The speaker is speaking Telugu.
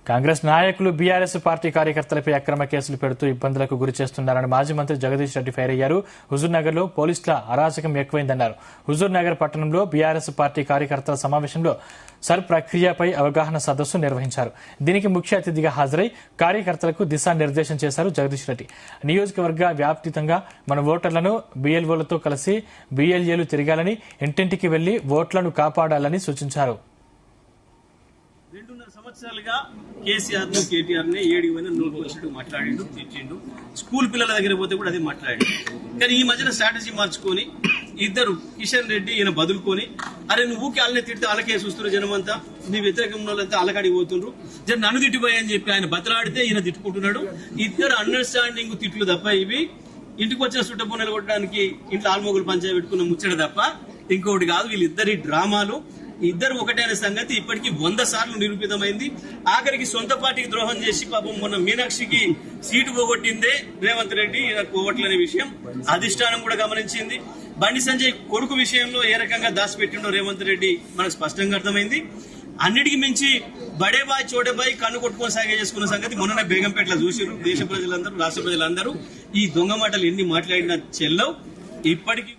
కాంగ్రెస్ నాయకులు బీఆర్ఎస్ పార్టీ కార్యకర్తలపై అక్రమ కేసులు పెడుతూ ఇబ్బందులకు గురి చేస్తున్నారని మాజీ మంత్రి జగదీష్ రెడ్డి ఫైర్ అయ్యారు. హుజూర్ నగర్ లో పోలీసుల అరాచకం ఎక్కువైందన్నారు. హుజూర్ నగర్ పట్టణంలో బీఆర్ఎస్ పార్టీ కార్యకర్తల సమావేశంలో సర్ ప్రక్రియపై అవగాహన సదస్సు నిర్వహించారు. దీనికి ముఖ్య అతిథిగా హాజరై కార్యకర్తలకు దిశానిర్దేశం చేశారు జగదీష్ రెడ్డి. నియోజకవర్గ వ్యాప్తంగా మన ఓటర్లను బీఎల్ఓలతో కలిసి బీఎల్ఏలు తిరగాలని, ఇంటింటికి వెళ్లి ఓట్లను కాపాడాలని సూచించారు. 2.5 సంవత్సరాలుగా కేసీఆర్ ను కేటీఆర్ ని ఏడికి పోయినా నోటు వచ్చినట్టు మాట్లాడిండు, తిట్టిండు. స్కూల్ పిల్లల దగ్గర పోతే కూడా అదే మాట్లాడిండు. కానీ ఈ మధ్యన స్ట్రాటజీ మార్చుకొని ఇద్దరు కిషన్ రెడ్డి ఈయన బదులుకొని, అరే నువ్వు ఊకి వాళ్ళనే తిడితే వాళ్ళకే చూస్తున్నారు జనమంతా, నీ వ్యతిరేకంలో వాళ్ళంతా అలకాడికి పోతుండ్రు, జర నన్ను తిట్టిపోయని చెప్పి ఆయన బతలాడితే ఈయన తిట్టుకుంటున్నాడు. ఇద్దరు అండర్స్టాండింగ్ తిట్లు తప్ప ఇవి ఇంటికి వచ్చిన సుట్టబోనలు కొట్టడానికి ఇంట్లో ఆల్మోగులు పంచాయ పెట్టుకున్న ముచ్చట తప్ప ఇంకొకటి కాదు. వీళ్ళిద్దరి డ్రామాలు, ఇద్దరు ఒకటే అనే సంగతి ఇప్పటికీ 100 సార్లు నిరూపితమైంది. ఆఖరికి సొంత పార్టీకి ద్రోహం చేసి పాపం మొన్న మీనాక్షికి సీటు పోగొట్టిందే రేవంత్ రెడ్డి, పోగొట్టలనే విషయం అధిష్టానం కూడా గమనించింది. బండి సంజయ్ కొడుకు విషయంలో ఏ రకంగా దాచిపెట్టిండో రేవంత్ రెడ్డి మనకు స్పష్టంగా అర్థమైంది. అన్నిటికీ మించి బడేబాయ్ చోటేబాయ్ కన్ను కొట్టుకొని సాగే చేసుకున్న సంగతి మొన్న బేగంపేటలో చూసిరు. దేశ ప్రజలందరూ, రాష్ట్ర ప్రజలందరూ ఈ దొంగ మాటలు ఎన్ని మాట్లాడినా చెల్లవు. ఇప్పటికీ